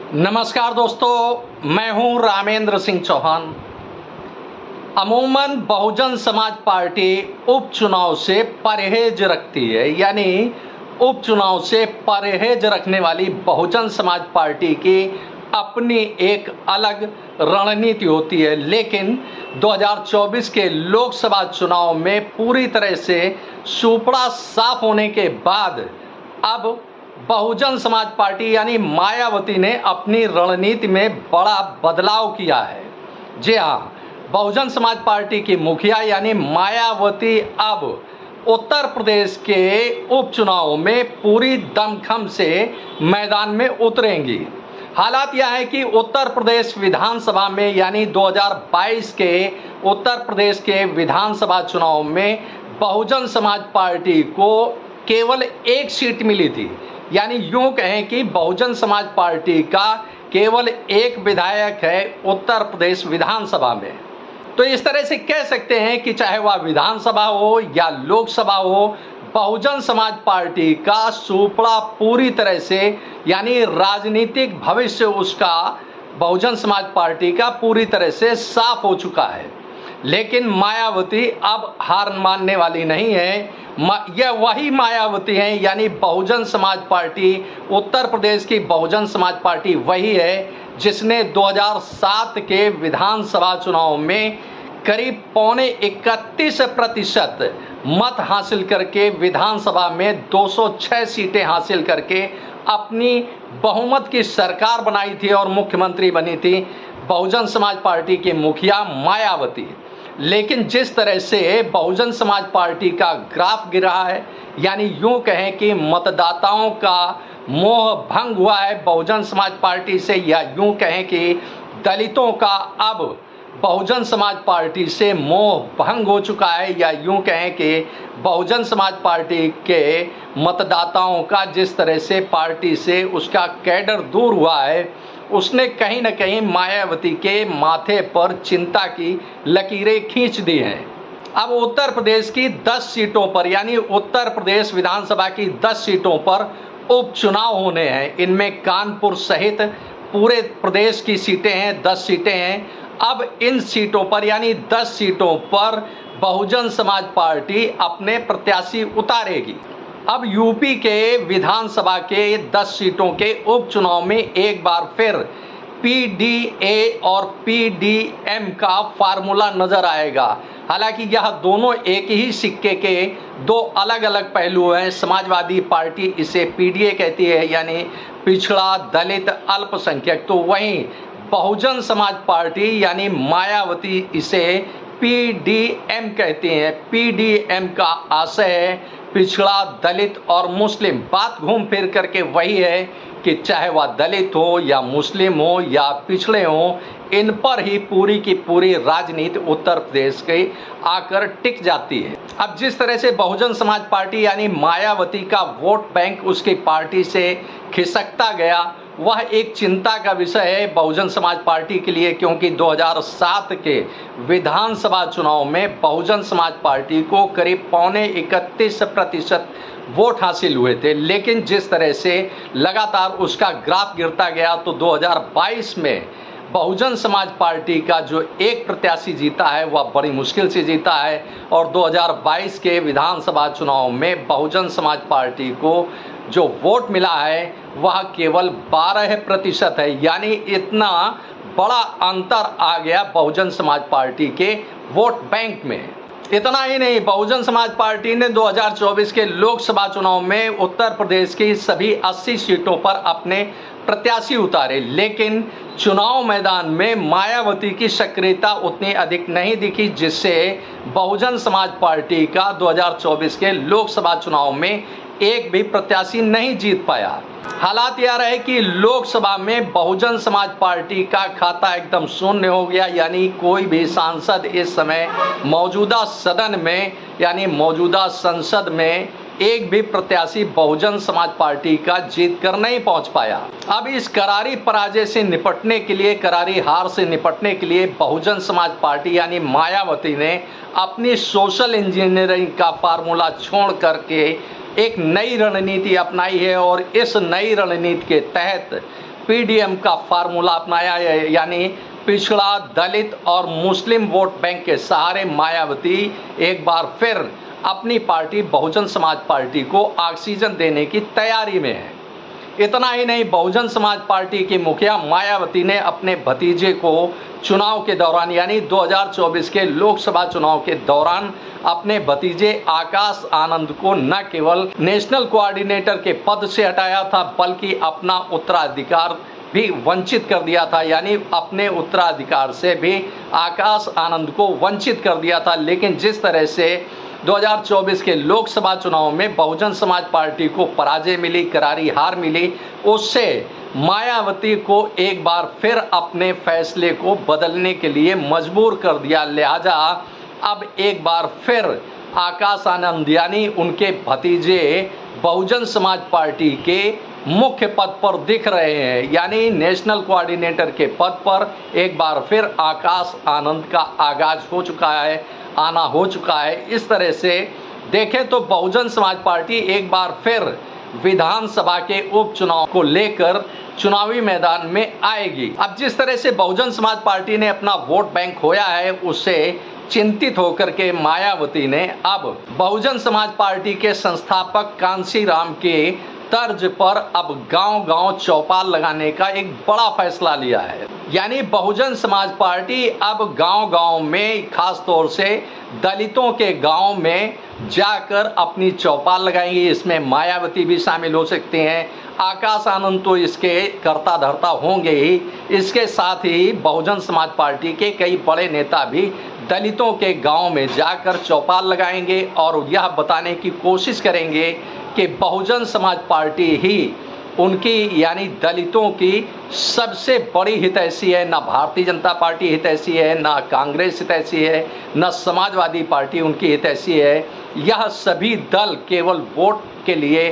नमस्कार दोस्तों, मैं हूं रामेंद्र सिंह चौहान। अमूमन बहुजन समाज पार्टी उपचुनाव से परहेज रखती है, यानी उपचुनाव से परहेज रखने वाली बहुजन समाज पार्टी की अपनी एक अलग रणनीति होती है। लेकिन 2024 के लोकसभा चुनाव में पूरी तरह से सुपड़ा साफ होने के बाद अब बहुजन समाज पार्टी यानी मायावती ने अपनी रणनीति में बड़ा बदलाव किया है। जी हाँ, बहुजन समाज पार्टी की मुखिया यानी मायावती अब उत्तर प्रदेश के उपचुनाव में पूरी दमखम से मैदान में उतरेंगी। हालात यह है कि उत्तर प्रदेश विधानसभा में यानी 2022 के उत्तर प्रदेश के विधानसभा चुनाव में बहुजन समाज पार्टी को केवल एक सीट मिली थी, यानी यूं कहें कि बहुजन समाज पार्टी का केवल एक विधायक है उत्तर प्रदेश विधानसभा में। तो इस तरह से कह सकते हैं कि चाहे वह विधानसभा हो या लोकसभा हो, बहुजन समाज पार्टी का सुपड़ा पूरी तरह से यानी राजनीतिक भविष्य उसका बहुजन समाज पार्टी का पूरी तरह से साफ हो चुका है। लेकिन मायावती अब हार मानने वाली नहीं है। यह वही मायावती है, यानी बहुजन समाज पार्टी उत्तर प्रदेश की बहुजन समाज पार्टी वही है जिसने 2007 के विधानसभा चुनाव में करीब 31% मत हासिल करके विधानसभा में 206 सीटें हासिल करके अपनी बहुमत की सरकार बनाई थी और मुख्यमंत्री बनी थी बहुजन समाज पार्टी की मुखिया मायावती। लेकिन जिस तरह से बहुजन समाज पार्टी का ग्राफ गिरा है, यानी यूं कहें कि मतदाताओं का मोह भंग हुआ है बहुजन समाज पार्टी से, या यूं कहें कि दलितों का अब बहुजन समाज पार्टी से मोह भंग हो चुका है, या यूं कहें कि बहुजन समाज पार्टी के मतदाताओं का जिस तरह से पार्टी से उसका कैडर दूर हुआ है, उसने कहीं न कहीं मायावती के माथे पर चिंता की लकीरें खींच दी हैं। अब उत्तर प्रदेश की 10 सीटों पर यानी उत्तर प्रदेश विधानसभा की 10 सीटों पर उपचुनाव होने हैं। इनमें कानपुर सहित पूरे प्रदेश की सीटें हैं, 10 सीटें हैं। अब इन सीटों पर यानी 10 सीटों पर बहुजन समाज पार्टी अपने प्रत्याशी उतारेगी। अब यूपी के विधानसभा के 10 सीटों के उपचुनाव में एक बार फिर पीडीए और पीडीएम का फार्मूला नजर आएगा। हालांकि यह दोनों एक ही सिक्के के दो अलग अलग पहलू हैं। समाजवादी पार्टी इसे पीडीए कहती है, यानी पिछड़ा, दलित, अल्पसंख्यक, तो वहीं बहुजन समाज पार्टी यानी मायावती इसे पीडीएम कहती हैं। पीडीएम का आशय है पिछड़ा, दलित और मुस्लिम। बात घूम फिर करके वही है कि चाहे वह दलित हो या मुस्लिम हो या पिछड़े हो, इन पर ही पूरी की पूरी राजनीति उत्तर प्रदेश के आकर टिक जाती है। अब जिस तरह से बहुजन समाज पार्टी यानी मायावती का वोट बैंक उसकी पार्टी से खिसकता गया, वह एक चिंता का विषय है बहुजन समाज पार्टी के लिए, क्योंकि 2007 के विधानसभा चुनाव में बहुजन समाज पार्टी को करीब 31% वोट हासिल हुए थे। लेकिन जिस तरह से लगातार उसका ग्राफ गिरता गया, तो 2022 में बहुजन समाज पार्टी का जो एक प्रत्याशी जीता है वह बड़ी मुश्किल से जीता है, और 2022 के विधानसभा चुनाव में बहुजन समाज पार्टी को जो वोट मिला है वह केवल 12% है। यानी इतना बड़ा अंतर आ गया बहुजन समाज पार्टी के वोट बैंक में। इतना ही नहीं, बहुजन समाज पार्टी ने 2024 के लोकसभा चुनाव में उत्तर प्रदेश की सभी 80 सीटों पर अपने प्रत्याशी उतारे, लेकिन चुनाव मैदान में मायावती की सक्रियता उतनी अधिक नहीं दिखी, जिससे बहुजन समाज पार्टी का 2024 के लोकसभा चुनाव में एक भी प्रत्याशी नहीं जीत पाया। हालात यह रहे कि लोकसभा में बहुजन समाज पार्टी का खाता एकदम शून्य हो गया, यानी कोई भी सांसद इस समय मौजूदा सदन में यानी मौजूदा संसद में एक भी प्रत्याशी बहुजन समाज पार्टी का जीत कर नहीं पहुंच पाया। अब इस करारी पराजय से निपटने के लिए, करारी हार से निपटने के लिए बहुजन समाज पार्टी यानी मायावती ने अपनी सोशल इंजीनियरिंग का फार्मूला छोड़ करके एक नई रणनीति अपनाई है, और इस नई रणनीति के तहत पीडीएम का फार्मूला अपनाया है, यानी पिछड़ा, दलित और मुस्लिम वोट बैंक के सहारे मायावती एक बार फिर अपनी पार्टी बहुजन समाज पार्टी को ऑक्सीजन देने की तैयारी में है। इतना ही नहीं, बहुजन समाज पार्टी की मुखिया मायावती ने अपने भतीजे को चुनाव के दौरान, यानी 2024 के लोकसभा चुनाव के दौरान अपने भतीजे आकाश आनंद को न केवल नेशनल कोऑर्डिनेटर के पद से हटाया था, बल्कि अपना उत्तराधिकार भी वंचित कर दिया था, यानी अपने उत्तराधिकार से भी आकाश आनंद को वंचित कर दिया था। लेकिन जिस तरह से 2024 के लोकसभा चुनाव में बहुजन समाज पार्टी को पराजय मिली, करारी हार मिली, उससे मायावती को एक बार फिर अपने फैसले को बदलने के लिए मजबूर कर दिया। लिहाजा अब एक बार फिर आकाश आनंद यानी उनके भतीजे बहुजन समाज पार्टी के मुख्य पद पर दिख रहे हैं, यानी नेशनल कोऑर्डिनेटर के पद पर एक बार फिर आकाश आनंद का आगाज हो चुका है, आना हो चुका है। इस तरह से देखें तो बहुजन समाज पार्टी एक बार फिर विधानसभा के उपचुनाव को लेकर चुनावी मैदान में आएगी। अब जिस तरह से बहुजन समाज पार्टी ने अपना वोट बैंक खोया है, उससे चिंतित होकर के मायावती ने अब बहुजन समाज पार्टी के संस्थापक कांशीराम के तर्ज पर अब गांव-गांव चौपाल लगाने का एक बड़ा फैसला लिया है। यानी बहुजन समाज पार्टी अब गांव-गांव में, खास तौर से दलितों के गांव में जाकर अपनी चौपाल लगाएंगी। इसमें मायावती भी शामिल हो सकते हैं, आकाश आनंद तो इसके कर्ता धर्ता होंगे ही, इसके साथ ही बहुजन समाज पार्टी के कई बड़े नेता भी दलितों के गांव में जाकर चौपाल लगाएंगे और यह बताने की कोशिश करेंगे कि बहुजन समाज पार्टी ही उनकी, यानी दलितों की सबसे बड़ी हितैषी है। ना भारतीय जनता पार्टी हितैषी है, ना कांग्रेस हितैषी है, ना समाजवादी पार्टी उनकी हितैषी है। यह सभी दल केवल वोट के लिए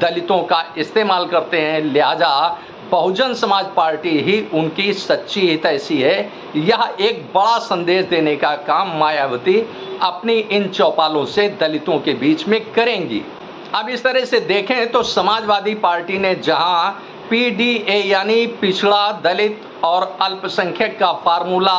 दलितों का इस्तेमाल करते हैं। लिहाजा बहुजन समाज पार्टी ही उनकी सच्ची हितैषी है। यह एक बड़ा संदेश देने का काम मायावती अपनी इन चौपालों से दलितों के बीच में करेंगी। अब इस तरह से देखें तो समाजवादी पार्टी ने जहां पीडीए यानी पिछड़ा, दलित और अल्पसंख्यक का फार्मूला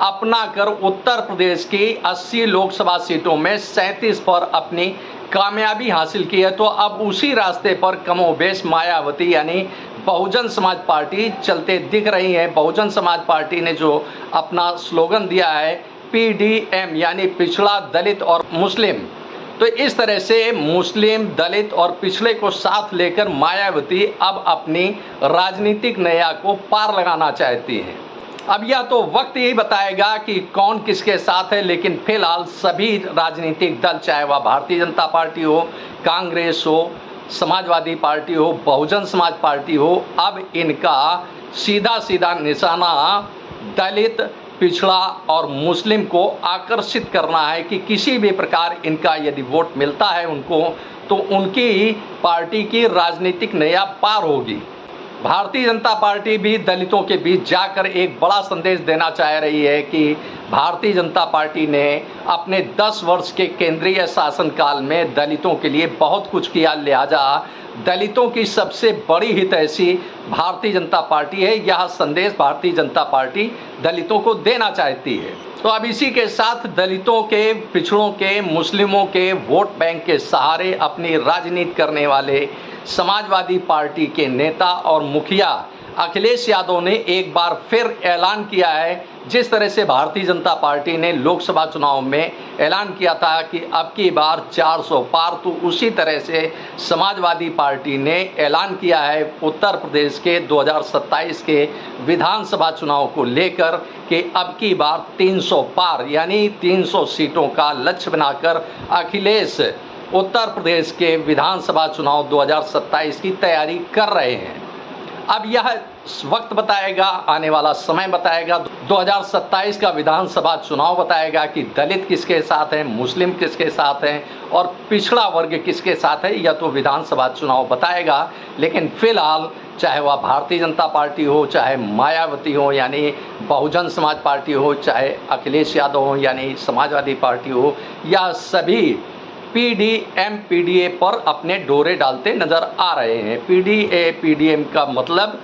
अपनाकर उत्तर प्रदेश की 80 लोकसभा सीटों में 37 पर अपनी कामयाबी हासिल की है, तो अब उसी रास्ते पर कमोबेश मायावती यानी बहुजन समाज पार्टी चलते दिख रही है। बहुजन समाज पार्टी ने जो अपना स्लोगन दिया है पीडीएम यानी पिछड़ा, दलित और मुस्लिम, तो इस तरह से मुस्लिम, दलित और पिछड़े को साथ लेकर मायावती अब अपनी राजनीतिक नैया को पार लगाना चाहती हैं। अब यह तो वक्त ही बताएगा कि कौन किसके साथ है, लेकिन फिलहाल सभी राजनीतिक दल, चाहे वह भारतीय जनता पार्टी हो, कांग्रेस हो, समाजवादी पार्टी हो, बहुजन समाज पार्टी हो, अब इनका सीधा सीधा निशाना दलित, पिछड़ा और मुस्लिम को आकर्षित करना है कि किसी भी प्रकार इनका यदि वोट मिलता है उनको, तो उनकी पार्टी की राजनीतिक नैया पार होगी। भारतीय जनता पार्टी भी दलितों के बीच जाकर एक बड़ा संदेश देना चाह रही है कि भारतीय जनता पार्टी ने अपने 10 वर्ष के केंद्रीय शासनकाल में दलितों के लिए बहुत कुछ किया। लिहाजा दलितों की सबसे बड़ी हितैषी भारतीय जनता पार्टी है। यह संदेश भारतीय जनता पार्टी दलितों को देना चाहती है। तो अब इसी के साथ दलितों के, पिछड़ों के, मुस्लिमों के वोट बैंक के सहारे अपनी राजनीति करने वाले समाजवादी पार्टी के नेता और मुखिया अखिलेश यादव ने एक बार फिर ऐलान किया है, जिस तरह से भारतीय जनता पार्टी ने लोकसभा चुनाव में ऐलान किया था कि अब की बार 400 पार, तो उसी तरह से समाजवादी पार्टी ने ऐलान किया है उत्तर प्रदेश के 2027 के विधानसभा चुनाव को लेकर कि अब की बार 300 पार यानी 300 सीटों का लक्ष्य बनाकर अखिलेश उत्तर प्रदेश के विधानसभा चुनाव 2027 की तैयारी कर रहे हैं। अब यह वक्त बताएगा, आने वाला समय बताएगा, 2027 का विधानसभा चुनाव बताएगा कि दलित किसके साथ हैं, मुस्लिम किसके साथ हैं और पिछड़ा वर्ग किसके साथ है। यह तो विधानसभा चुनाव बताएगा। लेकिन फिलहाल चाहे वह भारतीय जनता पार्टी हो, चाहे मायावती हो यानी बहुजन समाज पार्टी हो, चाहे अखिलेश यादव हो यानी समाजवादी पार्टी हो, यह सभी पीडीएम पीडीए पर अपने डोरे डालते नजर आ रहे हैं। पीडीए पीडीएम का मतलब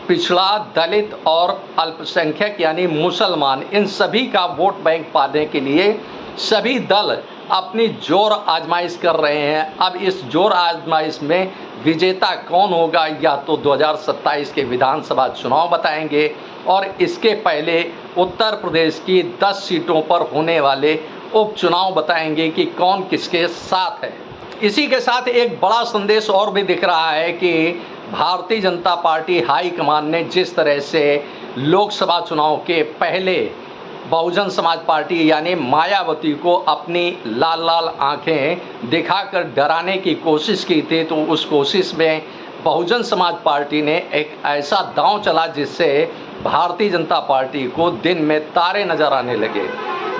पिछड़ा, दलित और अल्पसंख्यक यानी मुसलमान, इन सभी का वोट बैंक पाने के लिए सभी दल अपनी जोर आजमाइश कर रहे हैं। अब इस जोर आजमाइश में विजेता कौन होगा, या तो 2027 के विधानसभा चुनाव बताएंगे और इसके पहले उत्तर प्रदेश की 10 सीटों पर होने वाले उपचुनाव बताएंगे कि कौन किसके साथ है। इसी के साथ एक बड़ा संदेश और भी दिख रहा है कि भारतीय जनता पार्टी हाईकमान ने जिस तरह से लोकसभा चुनाव के पहले बहुजन समाज पार्टी यानी मायावती को अपनी लाल लाल आंखें दिखाकर डराने की कोशिश की थी, तो उस कोशिश में बहुजन समाज पार्टी ने एक ऐसा दांव चला जिससे भारतीय जनता पार्टी को दिन में तारे नजर आने लगे।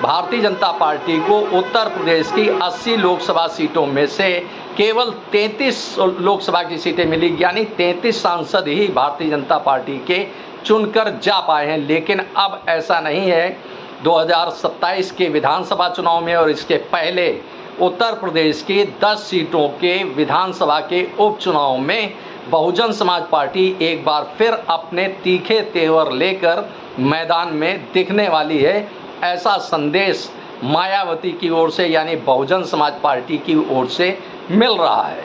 भारतीय जनता पार्टी को उत्तर प्रदेश की 80 लोकसभा सीटों में से केवल 33 लोकसभा की सीटें मिली, यानी 33 सांसद ही भारतीय जनता पार्टी के चुनकर जा पाए हैं। लेकिन अब ऐसा नहीं है। 2027 के विधानसभा चुनाव में और इसके पहले उत्तर प्रदेश की 10 सीटों के विधानसभा के उपचुनाव में बहुजन समाज पार्टी एक बार फिर अपने तीखे तेवर लेकर मैदान में दिखने वाली है। ऐसा संदेश मायावती की ओर से यानी बहुजन समाज पार्टी की ओर से मिल रहा है।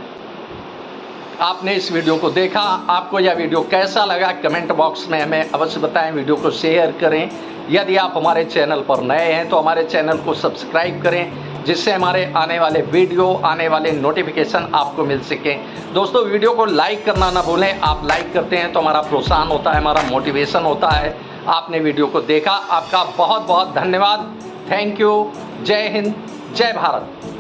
आपने इस वीडियो को देखा, आपको यह वीडियो कैसा लगा कमेंट बॉक्स में हमें अवश्य बताएं। वीडियो को शेयर करें। यदि आप हमारे चैनल पर नए हैं तो हमारे चैनल को सब्सक्राइब करें, जिससे हमारे आने वाले वीडियो, आने वाले नोटिफिकेशन आपको मिल सकें। दोस्तों, वीडियो को लाइक करना ना भूलें। आप लाइक करते हैं तो हमारा प्रोत्साहन होता है, हमारा मोटिवेशन होता है। आपने वीडियो को देखा, आपका बहुत बहुत धन्यवाद। Thank you. जय हिंद, जय भारत।